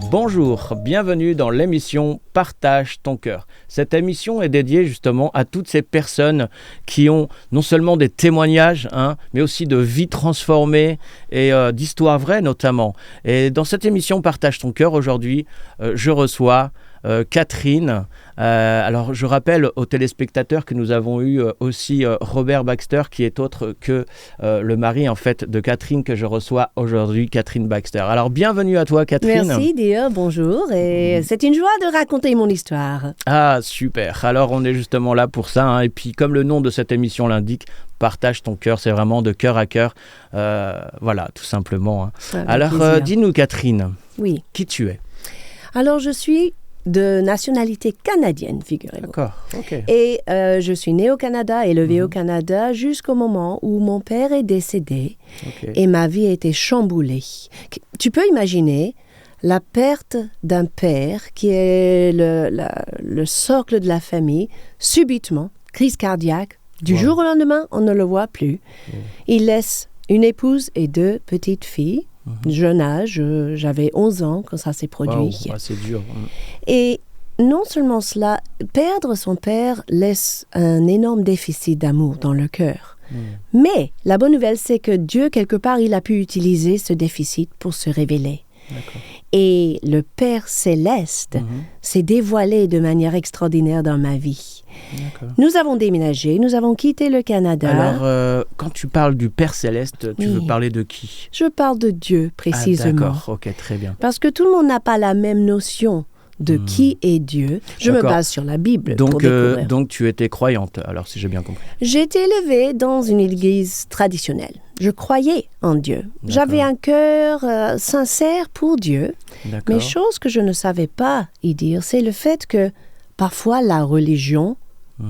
Bonjour, bienvenue dans l'émission Partage ton cœur. Cette émission est dédiée justement à toutes ces personnes qui ont non seulement des témoignages, mais aussi de vies transformées et d'histoires vraies notamment. Et dans cette émission Partage ton cœur, aujourd'hui, je reçois Catherine. Alors je rappelle aux téléspectateurs que nous avons eu aussi Robert Baxter, qui est autre que le mari en fait de Catherine, que je reçois aujourd'hui, Catherine Baxter. Alors bienvenue à toi Catherine. Merci Dia, bonjour, et c'est une joie de raconter mon histoire. Ah super, alors on est justement là pour ça, et puis comme le nom de cette émission l'indique, Partage ton cœur, c'est vraiment de cœur à cœur, voilà tout simplement. Alors dis-nous Catherine, oui. Qui tu es? Alors je suis de nationalité canadienne, figurez-vous. D'accord, ok. Et je suis née au Canada, élevée au Canada, jusqu'au moment où mon père est décédé et ma vie a été chamboulée. Tu peux imaginer la perte d'un père qui est le socle de la famille, subitement, crise cardiaque, du jour au lendemain, on ne le voit plus. Il laisse une épouse et 2 petites filles. Jeune âge, j'avais 11 ans quand ça s'est produit. Wow, c'est dur. Et non seulement cela, perdre son père laisse un énorme déficit d'amour dans le cœur. Mais la bonne nouvelle, c'est que Dieu, quelque part, il a pu utiliser ce déficit pour se révéler. D'accord. Et le Père céleste s'est dévoilé de manière extraordinaire dans ma vie. D'accord. Nous avons déménagé, nous avons quitté le Canada. Alors, quand tu parles du Père céleste, tu veux parler de qui? Je parle de Dieu, précisément. Ah, d'accord, ok, très bien. Parce que tout le monde n'a pas la même notion de qui est Dieu. Je me base sur la Bible pour découvrir. Donc tu étais croyante, alors si j'ai bien compris. J'ai été élevée dans une église traditionnelle. Je croyais en Dieu. D'accord. J'avais un cœur sincère pour Dieu. D'accord. Mais chose que je ne savais pas y dire, c'est le fait que parfois la religion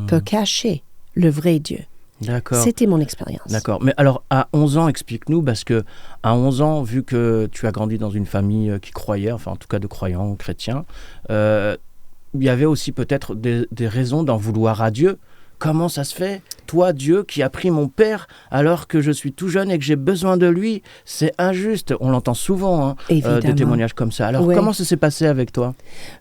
peut cacher le vrai Dieu. D'accord. C'était mon expérience. D'accord. Mais alors, à 11 ans, explique-nous, parce que à 11 ans, vu que tu as grandi dans une famille qui croyait, enfin en tout cas de croyants chrétiens, il y avait aussi peut-être des raisons d'en vouloir à Dieu. Comment ça se fait, toi, Dieu, qui as pris mon père alors que je suis tout jeune et que j'ai besoin de lui? C'est injuste. On l'entend souvent, des témoignages comme ça. Alors, comment ça s'est passé avec toi?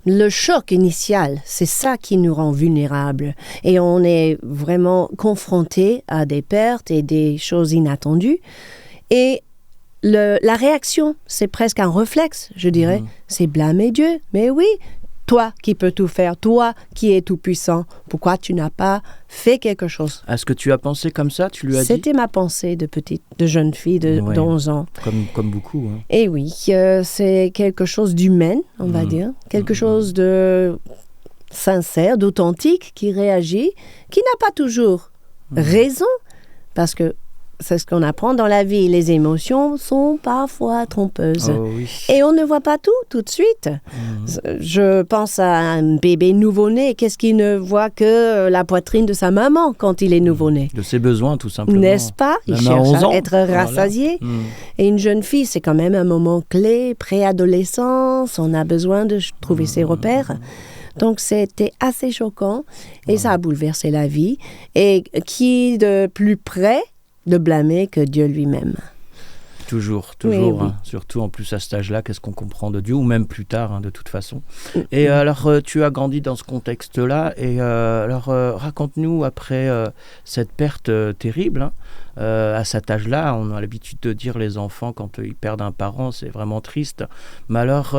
Le choc initial, c'est ça qui nous rend vulnérables. Et on est vraiment confronté à des pertes et des choses inattendues. Et la réaction, c'est presque un réflexe, je dirais. C'est blâmer Dieu. Mais oui, toi qui peux tout faire, toi qui es tout puissant, pourquoi tu n'as pas fait quelque chose? Est-ce que tu as pensé comme ça? Tu lui as dit? C'était ma pensée de jeune fille de 11 ans. Comme beaucoup. Et oui, c'est quelque chose d'humain, on va dire. Quelque chose de sincère, d'authentique, qui réagit, qui n'a pas toujours raison, parce que c'est ce qu'on apprend dans la vie. Les émotions sont parfois trompeuses. Oh, oui. Et on ne voit pas tout de suite. Je pense à un bébé nouveau-né. Qu'est-ce qu'il ne voit que la poitrine de sa maman quand il est nouveau-né? De ses besoins, tout simplement. N'est-ce pas? Il cherche à être rassasié. Voilà. Et une jeune fille, c'est quand même un moment clé, préadolescence. On a besoin de trouver ses repères. Donc, c'était assez choquant. Et ça a bouleversé la vie. Et qui de plus près de blâmer que Dieu lui-même. Toujours. Oui. Surtout en plus à cet âge-là, qu'est-ce qu'on comprend de Dieu, ou même plus tard, de toute façon. Et alors, tu as grandi dans ce contexte-là, et alors, raconte-nous, après cette perte terrible, à cet âge-là, on a l'habitude de dire les enfants, quand ils perdent un parent, c'est vraiment triste. Mais alors,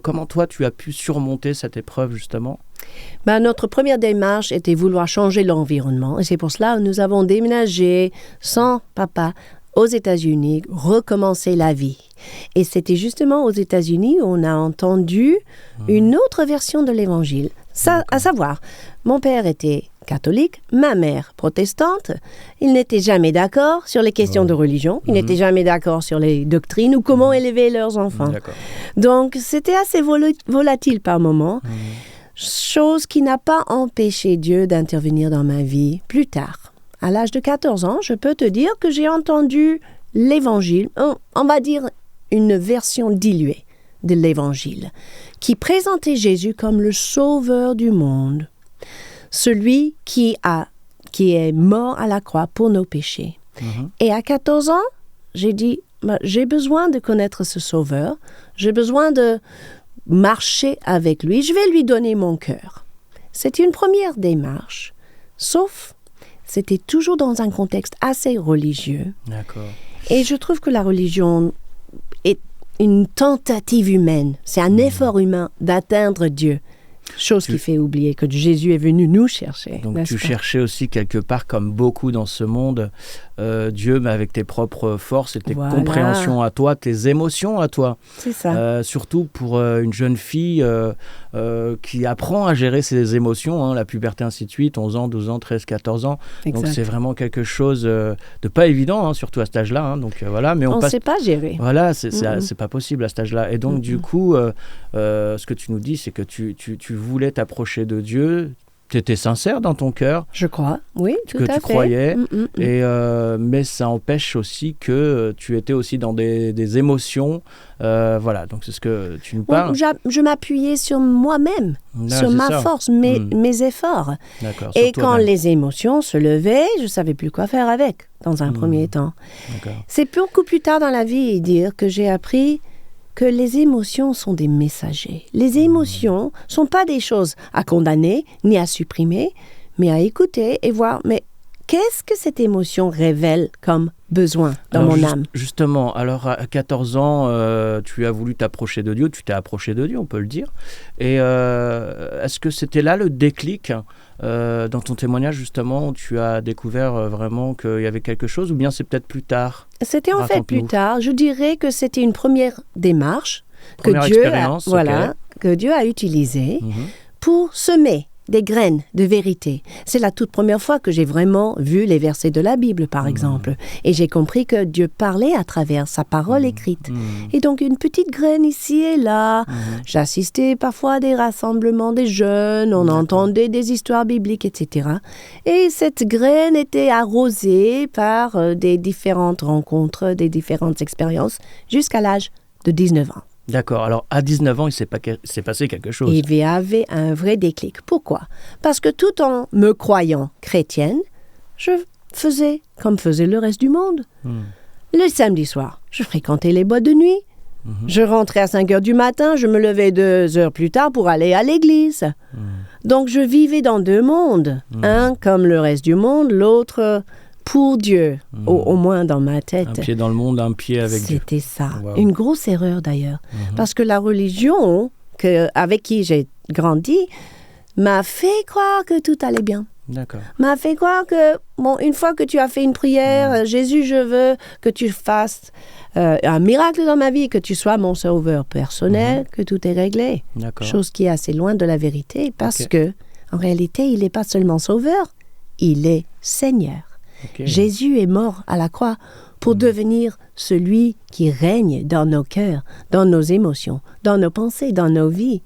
comment toi, tu as pu surmonter cette épreuve, justement? Notre première démarche était vouloir changer l'environnement. Et c'est pour cela que nous avons déménagé sans papa aux États-Unis, recommencer la vie. Et c'était justement aux États-Unis où on a entendu une autre version de l'Évangile. Ça, à savoir, mon père était catholique, ma mère protestante. Ils n'étaient jamais d'accord sur les questions de religion. Ils n'étaient jamais d'accord sur les doctrines ou comment élever leurs enfants. D'accord. Donc, c'était assez volatile par moments. Chose qui n'a pas empêché Dieu d'intervenir dans ma vie plus tard. à l'âge de 14 ans, je peux te dire que j'ai entendu l'Évangile, on va dire une version diluée de l'Évangile, qui présentait Jésus comme le sauveur du monde, celui qui est mort à la croix pour nos péchés. Et à 14 ans, j'ai dit, j'ai besoin de connaître ce sauveur, j'ai besoin de marcher avec lui, je vais lui donner mon cœur. C'était une première démarche, sauf c'était toujours dans un contexte assez religieux. D'accord. Et je trouve que la religion est une tentative humaine, c'est un effort humain d'atteindre Dieu. Chose qui fait oublier que Jésus est venu nous chercher. Donc tu cherchais aussi quelque part, comme beaucoup dans ce monde, Dieu, mais avec tes propres forces et tes compréhensions à toi, tes émotions à toi. C'est ça. Surtout pour une jeune fille qui apprend à gérer ses émotions, la puberté, ainsi de suite, 11 ans, 12 ans, 13, 14 ans. Exact. Donc c'est vraiment quelque chose de pas évident, surtout à cet âge-là. Donc voilà, mais on ne sait pas gérer. Voilà, c'est pas possible à cet âge-là. Et donc du coup, ce que tu nous dis, c'est que tu voulais t'approcher de Dieu, tu étais sincère dans ton cœur. Je crois, oui, tout à fait. Que tu croyais, mais ça empêche aussi que tu étais aussi dans des émotions. Voilà, donc c'est ce que tu nous parles. Je m'appuyais sur moi-même, sur ma force, mes efforts. D'accord, et quand les émotions se levaient, je ne savais plus quoi faire avec, dans un premier temps. D'accord. C'est beaucoup plus tard dans la vie dire que j'ai appris que les émotions sont des messagers. Les émotions ne sont pas des choses à condamner ni à supprimer, mais à écouter et voir, mais qu'est-ce que cette émotion révèle comme besoin dans mon âme? Justement, alors à 14 ans, tu as voulu t'approcher de Dieu, tu t'es approché de Dieu, on peut le dire. Et est-ce que c'était là le déclic dans ton témoignage, justement, où tu as découvert vraiment qu'il y avait quelque chose, ou bien c'est peut-être plus tard? C'était en fait plus tard. Je dirais que c'était une première démarche que Dieu a utilisée pour semer des graines de vérité. C'est la toute première fois que j'ai vraiment vu les versets de la Bible, par exemple. Et j'ai compris que Dieu parlait à travers sa parole écrite. Et donc, une petite graine ici et là. J'assistais parfois à des rassemblements des jeunes, on entendait des histoires bibliques, etc. Et cette graine était arrosée par des différentes rencontres, des différentes expériences, jusqu'à l'âge de 19 ans. D'accord. Alors, à 19 ans, il s'est passé quelque chose. Il y avait un vrai déclic. Pourquoi? Parce que tout en me croyant chrétienne, je faisais comme faisait le reste du monde. Le samedi soir, je fréquentais les boîtes de nuit. Je rentrais à 5 heures du matin, je me levais 2 heures plus tard pour aller à l'église. Donc, je vivais dans deux mondes. Un comme le reste du monde, l'autre pour Dieu, au moins dans ma tête. Un pied dans le monde, un pied avec Dieu. C'était ça. Wow. Une grosse erreur d'ailleurs. Parce que la religion avec qui j'ai grandi m'a fait croire que tout allait bien. D'accord. M'a fait croire que, une fois que tu as fait une prière, Jésus, je veux que tu fasses un miracle dans ma vie, que tu sois mon sauveur personnel, que tout est réglé. D'accord. Chose qui est assez loin de la vérité parce que, en réalité, il n'est pas seulement sauveur, il est Seigneur. Okay. Jésus est mort à la croix pour devenir celui qui règne dans nos cœurs, dans nos émotions, dans nos pensées, dans nos vies.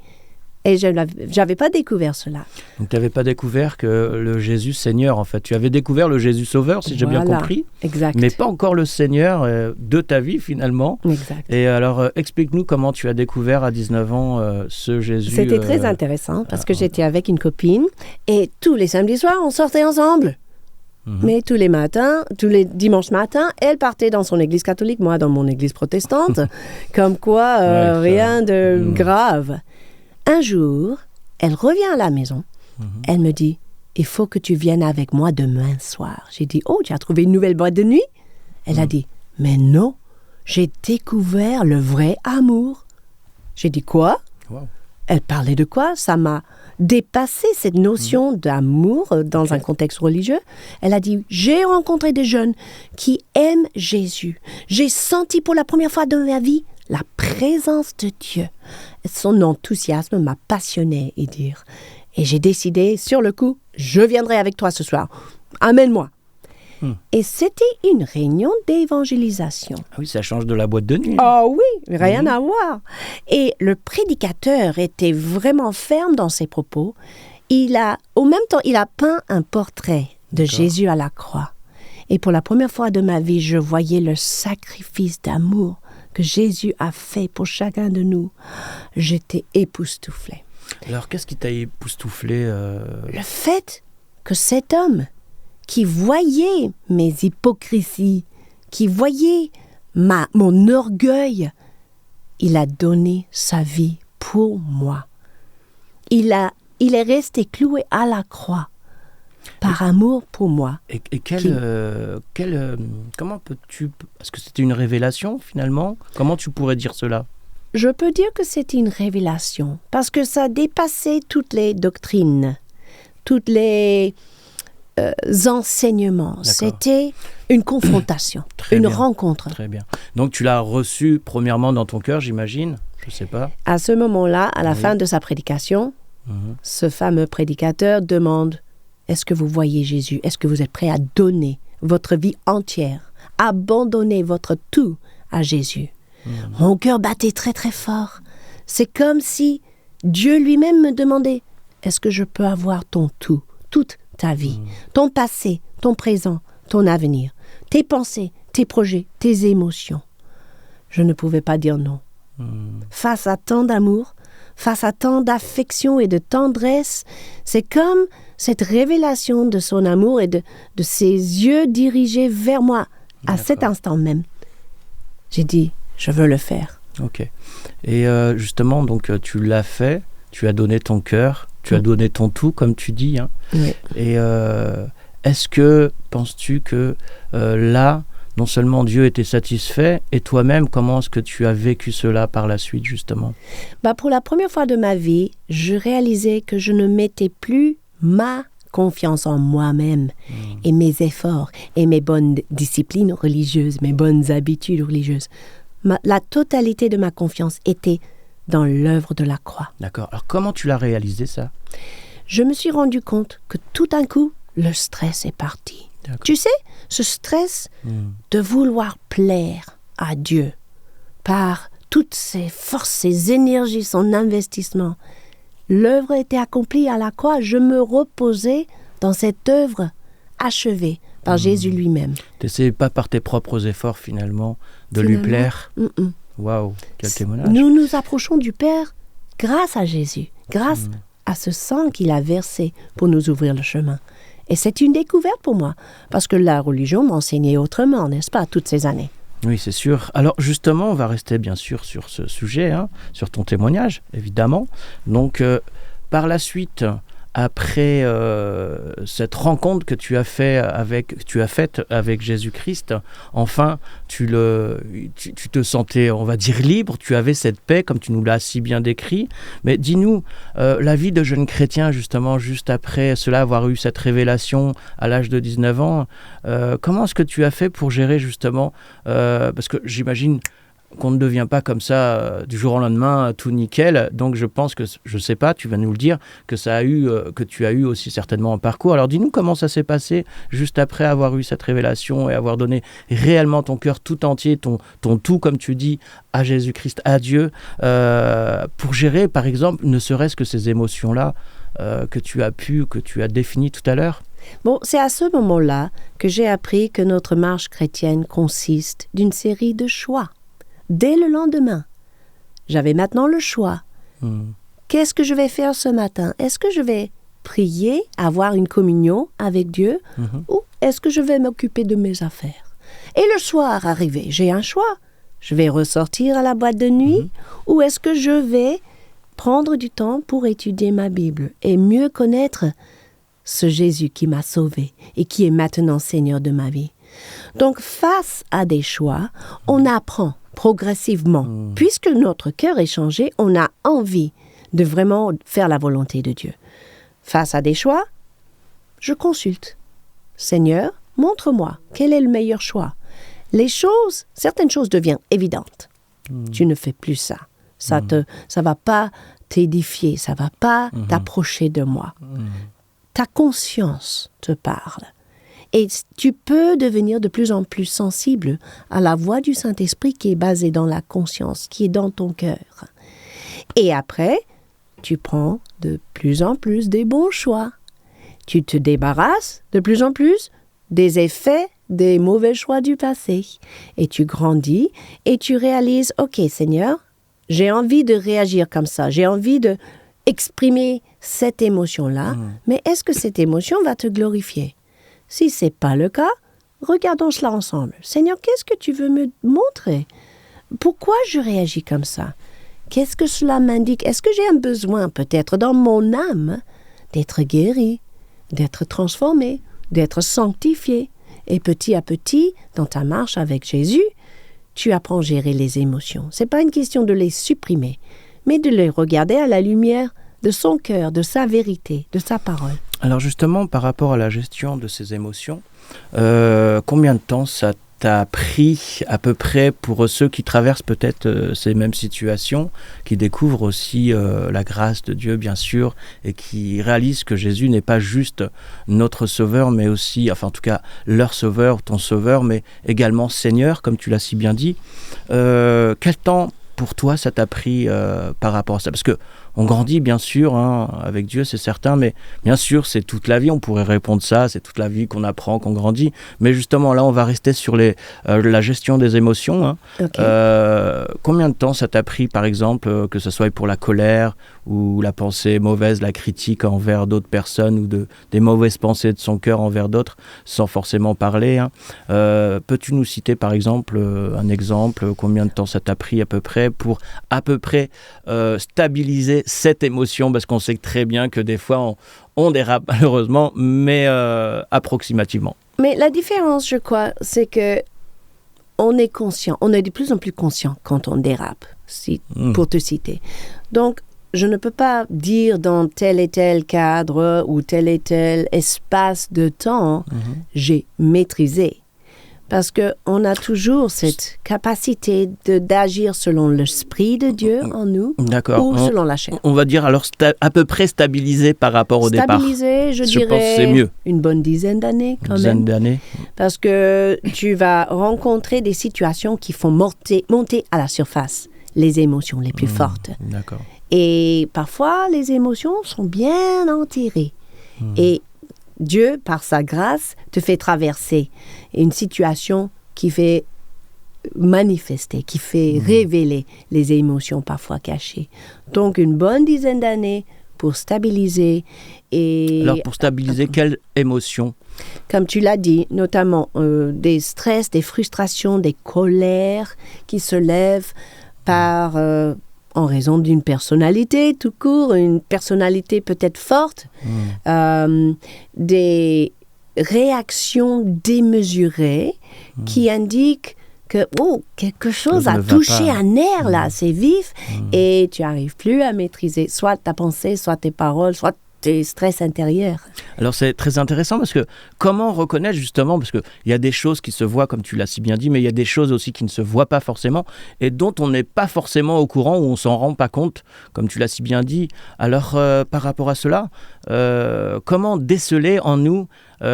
Et je n'avais pas découvert cela. Donc tu n'avais pas découvert que le Jésus Seigneur, en fait. Tu avais découvert le Jésus Sauveur, si j'ai bien compris. Exact. Mais pas encore le Seigneur de ta vie, finalement. Exact. Et alors, explique-nous comment tu as découvert à 19 ans ce Jésus. C'était très intéressant parce que j'étais avec une copine et tous les samedis soirs, on sortait ensemble. Mais tous les dimanches matins, elle partait dans son église catholique, moi dans mon église protestante, comme quoi rien de grave. Un jour, elle revient à la maison, elle me dit, il faut que tu viennes avec moi demain soir. J'ai dit, oh, tu as trouvé une nouvelle boîte de nuit? Elle a dit, mais non, j'ai découvert le vrai amour. J'ai dit, quoi? Wow. Elle parlait de quoi? Ça m'a dépassé cette notion d'amour dans un contexte religieux. Elle a dit, j'ai rencontré des jeunes qui aiment Jésus. J'ai senti pour la première fois de ma vie la présence de Dieu. Son enthousiasme m'a passionné, et j'ai décidé, sur le coup, je viendrai avec toi ce soir. Amène-moi. Et c'était une réunion d'évangélisation. Ah oui, ça change de la boîte de nuit. Oh oui, rien à voir. Et le prédicateur était vraiment ferme dans ses propos. Au même temps, il a peint un portrait de D'accord. Jésus à la croix. Et pour la première fois de ma vie, je voyais le sacrifice d'amour que Jésus a fait pour chacun de nous. J'étais époustouflée. Alors, qu'est-ce qui t'a époustouflé Le fait que cet homme qui voyait mes hypocrisies, qui voyait mon orgueil, il a donné sa vie pour moi. Il est resté cloué à la croix par amour pour moi. Et comment peux-tu... Est-ce que c'était une révélation, finalement? Comment tu pourrais dire cela? Je peux dire que c'était une révélation parce que ça dépassait toutes les doctrines, toutes les enseignements. D'accord. C'était une confrontation, Très une bien. rencontre. Très bien. Donc, tu l'as reçu premièrement dans ton cœur, j'imagine? Je ne sais pas. À ce moment-là, à la Oui. fin de sa prédication, Mhm. ce fameux prédicateur demande « Est-ce que vous voyez Jésus? Est-ce que vous êtes prêt à donner votre vie entière, abandonner votre tout à Jésus ?» Mon cœur battait très très fort. C'est comme si Dieu lui-même me demandait « Est-ce que je peux avoir ton tout, toute ta vie, ton passé, ton présent, ton avenir, tes pensées, tes projets, tes émotions ?» Je ne pouvais pas dire non. Face à tant d'amour, face à tant d'affection et de tendresse, c'est comme cette révélation de son amour et de ses yeux dirigés vers moi à cet D'accord. instant même. J'ai dit, je veux le faire. Ok. Et justement, donc, tu l'as fait, tu as donné ton cœur, tu as donné ton tout, comme tu dis. Hein. Oui. Et est-ce que, penses-tu que là, non seulement Dieu était satisfait, et toi-même, comment est-ce que tu as vécu cela par la suite, justement? Pour la première fois de ma vie, je réalisais que je ne mettais plus ma confiance en moi-même et mes efforts et mes bonnes disciplines religieuses, mes bonnes habitudes religieuses. La totalité de ma confiance était dans l'œuvre de la croix. D'accord. Alors, comment tu l'as réalisé, ça? Je me suis rendu compte que tout d'un coup, le stress est parti. D'accord. Tu sais, ce stress de vouloir plaire à Dieu par toutes ses forces, ses énergies, son investissement. L'œuvre était accomplie à la croix. Je me reposais dans cette œuvre achevée par Jésus lui-même. Tu n'essayais pas par tes propres efforts, finalement, de lui Finalement, plaire? mm-mm. Waouh, quel témoignage. Nous nous approchons du Père grâce à Jésus, grâce à ce sang qu'il a versé pour nous ouvrir le chemin. Et c'est une découverte pour moi, parce que la religion m'enseignait autrement, n'est-ce pas, toutes ces années. Oui, c'est sûr. Alors justement, on va rester bien sûr sur ce sujet, hein, sur ton témoignage, évidemment. Donc, par la suite, après cette rencontre que tu as faite avec Jésus-Christ, enfin, tu te sentais, on va dire, libre, tu avais cette paix, comme tu nous l'as si bien décrit. Mais dis-nous, la vie de jeune chrétien, justement, juste après cela, avoir eu cette révélation à l'âge de 19 ans, comment est-ce que tu as fait pour gérer, justement, parce que j'imagine qu'on ne devient pas comme ça du jour au lendemain tout nickel, donc je pense que, je ne sais pas, tu vas nous le dire, que tu as eu aussi certainement un parcours. Alors dis-nous comment ça s'est passé juste après avoir eu cette révélation et avoir donné réellement ton cœur tout entier, ton tout, comme tu dis, à Jésus-Christ, à Dieu, pour gérer par exemple ne serait-ce que ces émotions-là que tu as définies tout à l'heure. Bon, c'est à ce moment-là que j'ai appris que notre marche chrétienne consiste d'une série de choix. Dès le lendemain, j'avais maintenant le choix. Qu'est-ce que je vais faire ce matin? Est-ce que je vais prier, avoir une communion avec Dieu, ou est-ce que je vais m'occuper de mes affaires? Et le soir arrivé, j'ai un choix. Je vais ressortir à la boîte de nuit, ou est-ce que je vais prendre du temps pour étudier ma Bible et mieux connaître ce Jésus qui m'a sauvé et qui est maintenant Seigneur de ma vie? Donc, face à des choix, on apprend progressivement. Puisque notre cœur est changé, on a envie de vraiment faire la volonté de Dieu. Face à des choix, je consulte. Seigneur, montre-moi quel est le meilleur choix. Certaines choses deviennent évidentes. Tu ne fais plus ça. Ça va pas t'édifier, ça va pas t'approcher de moi. Ta conscience te parle. Et tu peux devenir de plus en plus sensible à la voix du Saint-Esprit qui est basée dans la conscience, qui est dans ton cœur. Et après, tu prends de plus en plus des bons choix. Tu te débarrasses de plus en plus des effets des mauvais choix du passé. Et tu grandis et tu réalises, OK Seigneur, j'ai envie de réagir comme ça, j'ai envie de exprimer cette émotion-là, mais est-ce que cette émotion va te glorifier? Si ce n'est pas le cas, regardons cela ensemble. Seigneur, qu'est-ce que tu veux me montrer? Pourquoi je réagis comme ça? Qu'est-ce que cela m'indique? Est-ce que j'ai un besoin, peut-être dans mon âme, d'être guéri, d'être transformé, d'être sanctifié? Et petit à petit, dans ta marche avec Jésus, tu apprends à gérer les émotions. Ce n'est pas une question de les supprimer, mais de les regarder à la lumière de son cœur, de sa vérité, de sa parole. Alors justement, par rapport à la gestion de ces émotions, combien de temps ça t'a pris à peu près pour ceux qui traversent peut-être ces mêmes situations, qui découvrent aussi la grâce de Dieu bien sûr, et qui réalisent que Jésus n'est pas juste notre sauveur, mais aussi, enfin en tout cas leur sauveur, ton sauveur, mais également Seigneur, comme tu l'as si bien dit. Quel temps pour toi ça t'a pris par rapport à ça? Parce que on grandit bien sûr avec Dieu, c'est certain, mais bien sûr c'est toute la vie, on pourrait répondre ça, c'est toute la vie qu'on apprend, qu'on grandit, mais justement là on va rester sur la gestion des émotions. Okay. Combien de temps ça t'a pris par exemple, que ce soit pour la colère ou la pensée mauvaise, la critique envers d'autres personnes ou des mauvaises pensées de son cœur envers d'autres, sans forcément parler. Peux-tu nous citer par exemple un exemple, combien de temps ça t'a pris à peu près pour à peu près stabiliser cette émotion, parce qu'on sait très bien que des fois on dérape malheureusement, mais approximativement. Mais la différence, je crois, c'est que on est conscient, on est de plus en plus conscient quand on dérape, pour te citer. Donc, je ne peux pas dire dans tel et tel cadre ou tel et tel espace de temps, j'ai maîtrisé. Parce qu'on a toujours cette capacité d'agir selon l'esprit de Dieu en nous. D'accord. Ou selon la chair. On va dire alors à peu près stabilisé par rapport au départ. Stabilisé, je dirais, pense que c'est mieux. Une bonne dizaine d'années quand même. Une dizaine d'années. Parce que tu vas rencontrer des situations qui font monter à la surface les émotions les plus fortes. D'accord. Et parfois, les émotions sont bien enterrées. Et Dieu, par sa grâce, te fait traverser une situation qui fait manifester, qui fait révéler les émotions parfois cachées. Donc, une bonne dizaine d'années pour stabiliser. Alors, pour stabiliser, quelle émotion? Comme tu l'as dit, notamment des stress, des frustrations, des colères qui se lèvent par... en raison d'une personnalité tout court, une personnalité peut-être forte, des réactions démesurées qui indiquent que quelque chose a touché un nerf là, c'est vif, et tu n'arrives plus à maîtriser soit ta pensée, soit tes paroles, soit tes stress intérieurs. Alors c'est très intéressant parce que comment reconnaître justement, parce qu'il y a des choses qui se voient comme tu l'as si bien dit, mais il y a des choses aussi qui ne se voient pas forcément et dont on n'est pas forcément au courant ou on ne s'en rend pas compte, comme tu l'as si bien dit. Alors par rapport à cela, comment déceler en nous,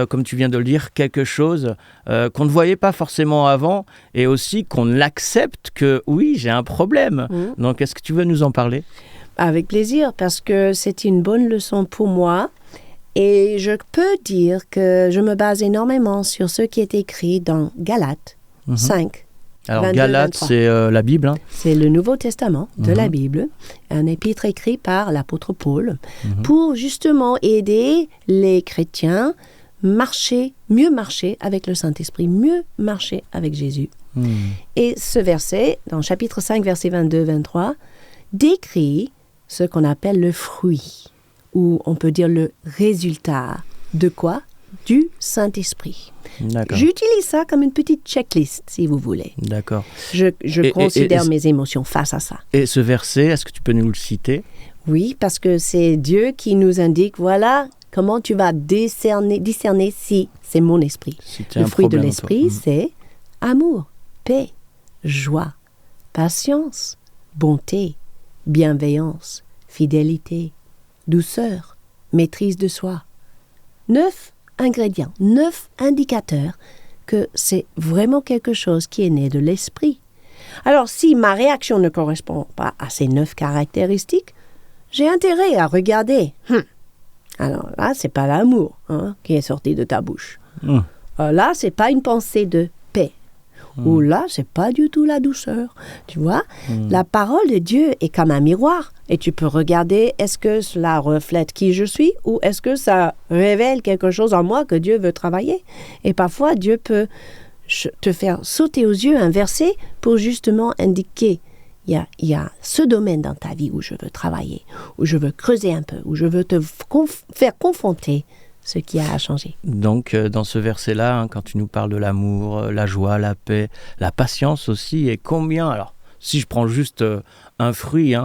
comme tu viens de le dire, quelque chose qu'on ne voyait pas forcément avant et aussi qu'on accepte que oui, j'ai un problème. Donc est-ce que tu veux nous en parler ? Avec plaisir, parce que c'est une bonne leçon pour moi. Et je peux dire que je me base énormément sur ce qui est écrit dans Galates 5. Alors 22, Galates, 23. c'est la Bible. C'est le Nouveau Testament de la Bible, un épître écrit par l'apôtre Paul pour justement aider les chrétiens mieux marcher avec le Saint-Esprit, mieux marcher avec Jésus. Et ce verset, dans chapitre 5, verset 22-23, décrit ce qu'on appelle le fruit, ou on peut dire le résultat de quoi? Du Saint-Esprit. D'accord. J'utilise ça comme une petite checklist, si vous voulez. D'accord. Je considère mes émotions face à ça. Et ce verset, est-ce que tu peux nous le citer? Oui, parce que c'est Dieu qui nous indique, voilà comment tu vas discerner si c'est mon esprit. Si le fruit de l'esprit, c'est amour, paix, joie, patience, bonté, bienveillance, fidélité, douceur, maîtrise de soi. 9 ingrédients, 9 indicateurs que c'est vraiment quelque chose qui est né de l'esprit. Alors, si ma réaction ne correspond pas à ces 9 caractéristiques, j'ai intérêt à regarder. Alors là, c'est pas l'amour qui est sorti de ta bouche. Là, c'est pas une pensée de paix. Ou là, c'est pas du tout la douceur. Tu vois, la parole de Dieu est comme un miroir. Et tu peux regarder, est-ce que cela reflète qui je suis ou est-ce que ça révèle quelque chose en moi que Dieu veut travailler. Et parfois, Dieu peut te faire sauter aux yeux un verset pour justement indiquer il y a ce domaine dans ta vie où je veux travailler, où je veux creuser un peu, où je veux te faire confronter ce qui a à changer. Donc, dans ce verset-là, quand tu nous parles de l'amour, la joie, la paix, la patience aussi, et combien, alors, si je prends juste un fruit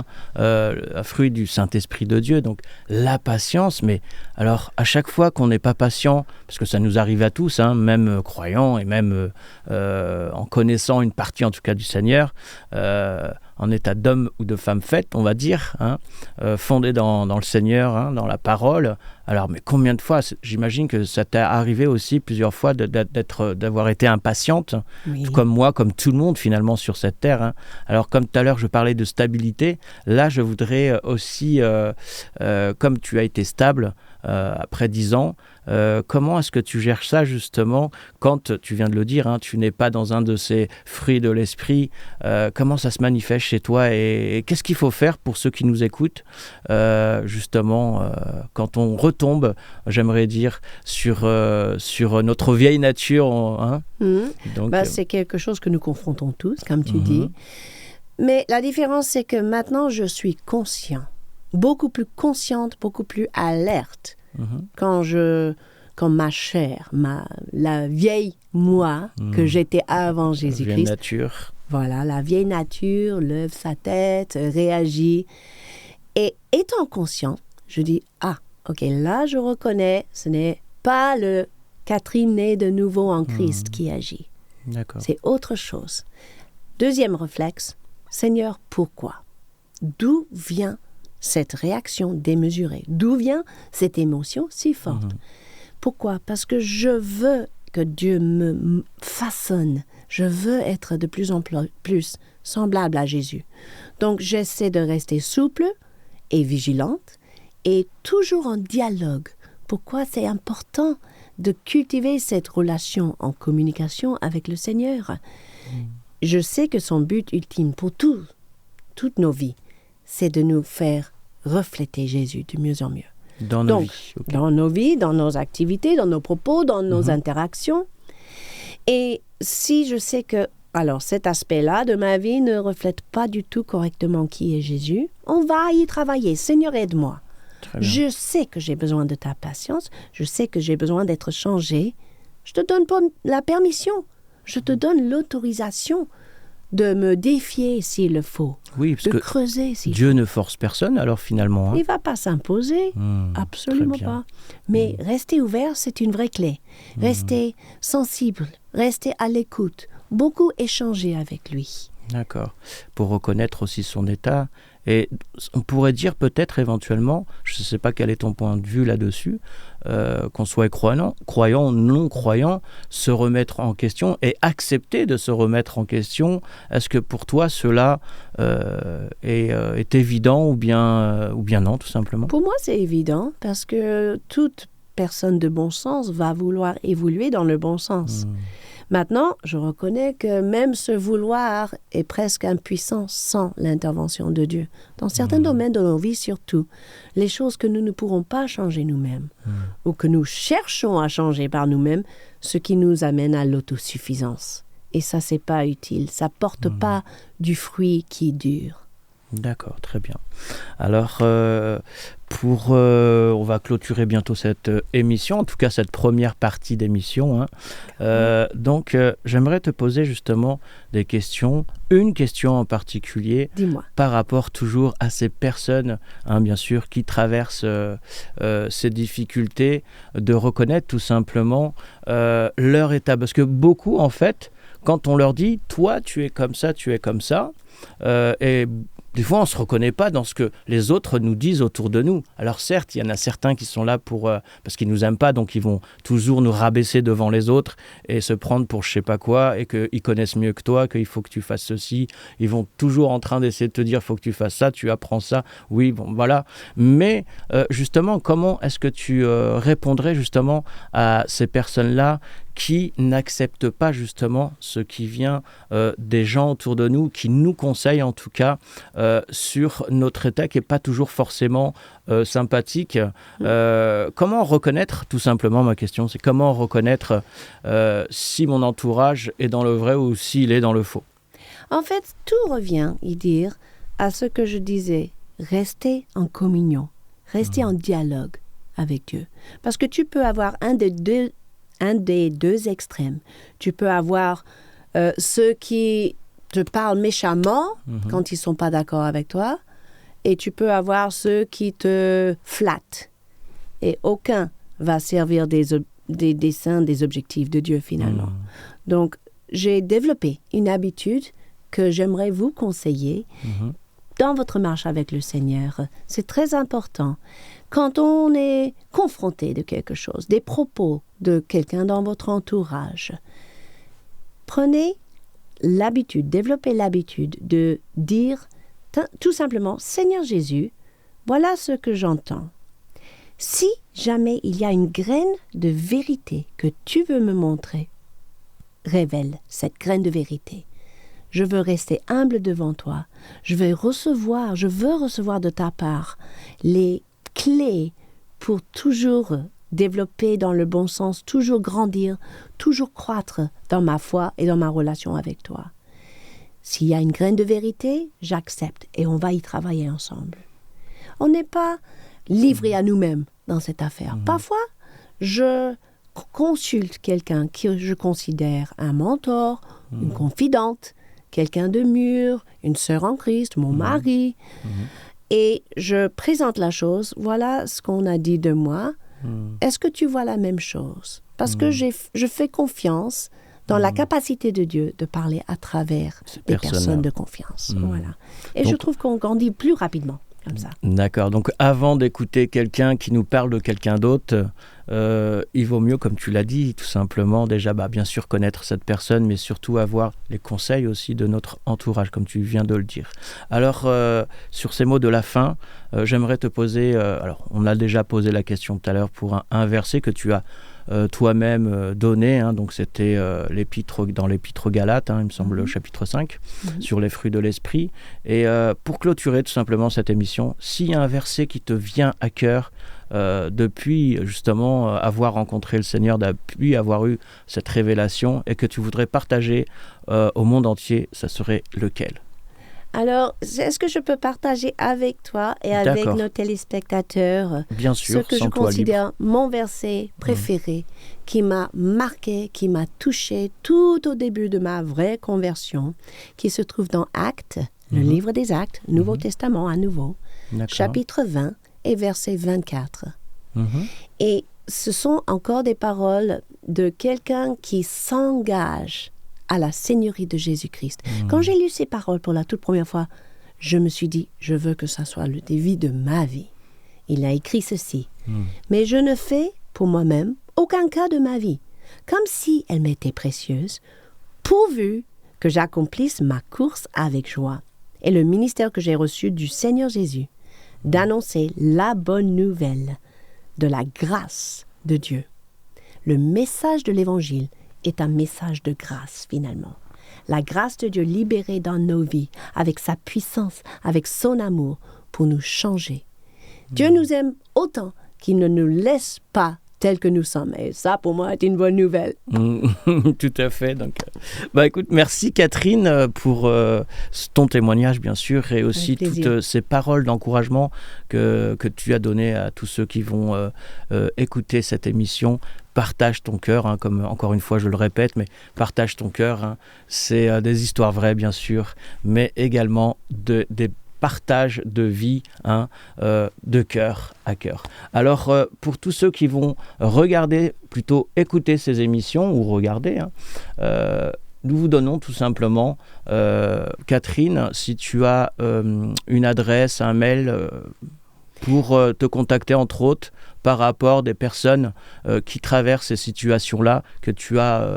du Saint-Esprit de Dieu, donc la patience, mais alors, à chaque fois qu'on n'est pas patient, parce que ça nous arrive à tous, même croyants et même en connaissant une partie, en tout cas, du Seigneur, en état d'homme ou de femme faite, on va dire, fondé dans le Seigneur, dans la parole. Alors, mais combien de fois, j'imagine que ça t'est arrivé aussi plusieurs fois d'avoir été impatiente, comme moi, comme tout le monde finalement sur cette terre. Alors, comme tout à l'heure, je parlais de stabilité, là, je voudrais aussi, comme tu as été stable après 10 ans, comment est-ce que tu gères ça justement quand, tu viens de le dire, tu n'es pas dans un de ces fruits de l'esprit, comment ça se manifeste chez toi et qu'est-ce qu'il faut faire pour ceux qui nous écoutent justement quand on retombe, j'aimerais dire, sur notre vieille nature. Donc, c'est quelque chose que nous confrontons tous, comme tu dis. Mais la différence, c'est que maintenant, je suis conscient, beaucoup plus consciente, beaucoup plus alerte. Quand ma chair, la vieille moi que j'étais avant Jésus-Christ. La vieille nature. Voilà, la vieille nature lève sa tête, réagit. Et étant conscient, je dis, ok, là je reconnais, ce n'est pas le Catherine née de nouveau en Christ qui agit. D'accord. C'est autre chose. Deuxième réflexe, Seigneur, pourquoi? D'où vient cette réaction démesurée? D'où vient cette émotion si forte? Pourquoi? Parce que je veux que Dieu me façonne. Je veux être de plus en plus semblable à Jésus. Donc, j'essaie de rester souple et vigilante et toujours en dialogue. Pourquoi c'est important de cultiver cette relation en communication avec le Seigneur? Je sais que son but ultime pour toutes nos vies, c'est de nous faire refléter Jésus de mieux en mieux. Dans nos vies. Okay. Dans nos vies, dans nos activités, dans nos propos, dans nos interactions. Et si je sais que cet aspect-là de ma vie ne reflète pas du tout correctement qui est Jésus, on va y travailler. Seigneur, aide-moi. Je sais que j'ai besoin de ta patience. Je sais que j'ai besoin d'être changé. Je te donne pas la permission. Je te donne l'autorisation de me défier s'il le faut, oui, parce de que creuser s'il Dieu faut. ne force personne alors finalement. Il ne va pas s'imposer, absolument pas. Mais rester ouvert, c'est une vraie clé. Rester sensible, rester à l'écoute, beaucoup échanger avec lui. D'accord, pour reconnaître aussi son état. Et on pourrait dire peut-être éventuellement, je ne sais pas quel est ton point de vue là-dessus, qu'on soit croyant ou non croyant, se remettre en question et accepter de se remettre en question. Est-ce que pour toi cela est évident ou bien non tout simplement? Pour moi c'est évident parce que toute personne de bon sens va vouloir évoluer dans le bon sens. Maintenant, je reconnais que même ce vouloir est presque impuissant sans l'intervention de Dieu. Dans certains domaines de nos vies surtout, les choses que nous ne pourrons pas changer nous-mêmes ou que nous cherchons à changer par nous-mêmes, ce qui nous amène à l'autosuffisance. Et ça, c'est pas utile. Ça porte pas du fruit qui dure. D'accord, très bien. Alors, on va clôturer bientôt cette émission, en tout cas cette première partie d'émission. Donc, j'aimerais te poser justement des questions, une question en particulier. Dis-moi. Par rapport toujours à ces personnes, bien sûr, qui traversent ces difficultés, de reconnaître tout simplement leur état. Parce que beaucoup, en fait, quand on leur dit « toi, tu es comme ça », et des fois, on ne se reconnaît pas dans ce que les autres nous disent autour de nous. Alors certes, il y en a certains qui sont là parce qu'ils ne nous aiment pas, donc ils vont toujours nous rabaisser devant les autres et se prendre pour je ne sais pas quoi, et qu'ils connaissent mieux que toi, qu'il faut que tu fasses ceci. Ils vont toujours en train d'essayer de te dire, il faut que tu fasses ça, tu apprends ça. Oui, bon, voilà. Mais justement, comment est-ce que tu répondrais justement à ces personnes-là qui n'acceptent pas justement ce qui vient des gens autour de nous, qui nous conseillent en tout cas sur notre état qui n'est pas toujours forcément sympathique. Comment reconnaître, tout simplement ma question, c'est comment reconnaître si mon entourage est dans le vrai ou s'il est dans le faux? En fait, tout revient, à ce que je disais, rester en communion, rester en dialogue avec Dieu. Parce que tu peux avoir un des deux extrêmes. Tu peux avoir ceux qui te parlent méchamment quand ils ne sont pas d'accord avec toi, et tu peux avoir ceux qui te flattent. Et aucun va servir des desseins, des objectifs de Dieu finalement. Donc, j'ai développé une habitude que j'aimerais vous conseiller dans votre marche avec le Seigneur. C'est très important. Quand on est confronté de quelque chose, des propos de quelqu'un dans votre entourage, prenez l'habitude, développez l'habitude de dire tout simplement, Seigneur Jésus, voilà ce que j'entends. Si jamais il y a une graine de vérité que tu veux me montrer, révèle cette graine de vérité. Je veux rester humble devant toi. Je veux recevoir de ta part les clés pour toujours développer dans le bon sens, toujours grandir, toujours croître dans ma foi et dans ma relation avec toi. S'il y a une graine de vérité, j'accepte et on va y travailler ensemble. On n'est pas livré à nous-mêmes dans cette affaire. Parfois, je consulte quelqu'un que je considère un mentor, une confidente, quelqu'un de mûr, une sœur en Christ, mon mari. Et je présente la chose, voilà ce qu'on a dit de moi. Est-ce que tu vois la même chose? Parce que je fais confiance dans la capacité de Dieu de parler à travers des personnes de confiance. Voilà. Et donc, je trouve qu'on grandit plus rapidement comme ça. D'accord. Donc avant d'écouter quelqu'un qui nous parle de quelqu'un d'autre, il vaut mieux, comme tu l'as dit, tout simplement déjà bien sûr connaître cette personne, mais surtout avoir les conseils aussi de notre entourage, comme tu viens de le dire. Alors, sur ces mots de la fin, j'aimerais te poser, alors on a déjà posé la question tout à l'heure pour un verset que tu as toi-même donné, donc c'était dans l'épître aux Galates, il me semble, le chapitre 5, sur les fruits de l'esprit. Et pour clôturer tout simplement cette émission, s'il y a un verset qui te vient à cœur depuis justement avoir rencontré le Seigneur, depuis avoir eu cette révélation et que tu voudrais partager au monde entier, ça serait lequel? Alors, est-ce que je peux partager avec toi et avec nos téléspectateurs Bien sûr, ce que je considère mon verset préféré qui m'a marqué, qui m'a touché tout au début de ma vraie conversion, qui se trouve dans Actes, le livre des Actes, Nouveau Testament à nouveau, chapitre 20 et verset 24. Et ce sont encore des paroles de quelqu'un qui s'engage à la Seigneurie de Jésus-Christ. Quand j'ai lu ces paroles pour la toute première fois, je me suis dit, je veux que ça soit le défi de ma vie. Il a écrit ceci. Mais je ne fais, pour moi-même, aucun cas de ma vie, comme si elle m'était précieuse, pourvu que j'accomplisse ma course avec joie et le ministère que j'ai reçu du Seigneur Jésus, d'annoncer la bonne nouvelle de la grâce de Dieu. Le message de l'Évangile est un message de grâce, finalement. La grâce de Dieu libérée dans nos vies, avec sa puissance, avec son amour, pour nous changer. Dieu nous aime autant qu'il ne nous laisse pas tels que nous sommes. Et ça, pour moi, est une bonne nouvelle. Tout à fait. Donc, écoute, merci Catherine pour ton témoignage, bien sûr, et aussi toutes ces paroles d'encouragement que tu as données à tous ceux qui vont écouter cette émission. Partage ton cœur, comme encore une fois je le répète, mais partage ton cœur. C'est des histoires vraies, bien sûr, mais également des partage de vie, de cœur à cœur. Alors, pour tous ceux qui vont regarder, plutôt écouter ces émissions, ou regarder, nous vous donnons tout simplement, Catherine, si tu as une adresse, un mail pour te contacter entre autres par rapport des personnes qui traversent ces situations-là, que tu as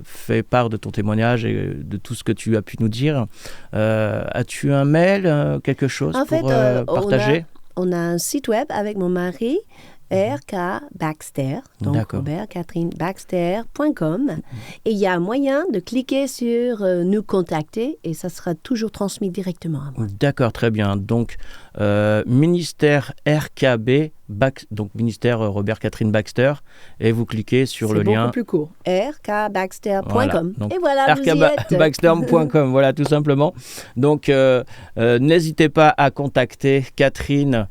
fait part de ton témoignage et de tout ce que tu as pu nous dire. As-tu un mail, quelque chose pour partager? On a un site web avec mon mari, RK Baxter, donc D'accord. Robert Catherine Baxter.com. Et il y a un moyen de cliquer sur nous contacter et ça sera toujours transmis directement à moi. D'accord, très bien. Donc, ministère RKB, donc ministère Robert Catherine Baxter, et vous cliquez sur le lien. C'est beaucoup plus court. rkbaxter.com. Voilà, donc et voilà, vous y êtes. rkbaxter.com, voilà, tout simplement. Donc, n'hésitez pas à contacter Catherine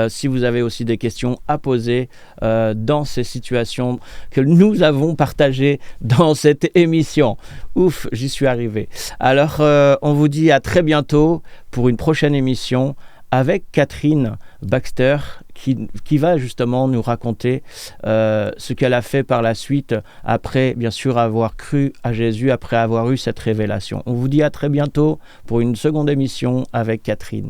si vous avez aussi des questions à poser dans ces situations que nous avons partagées dans cette émission. Ouf, j'y suis arrivé. Alors, on vous dit à très bientôt pour une prochaine émission avec Catherine Baxter qui va justement nous raconter ce qu'elle a fait par la suite après bien sûr avoir cru à Jésus, après avoir eu cette révélation. On vous dit à très bientôt pour une seconde émission avec Catherine.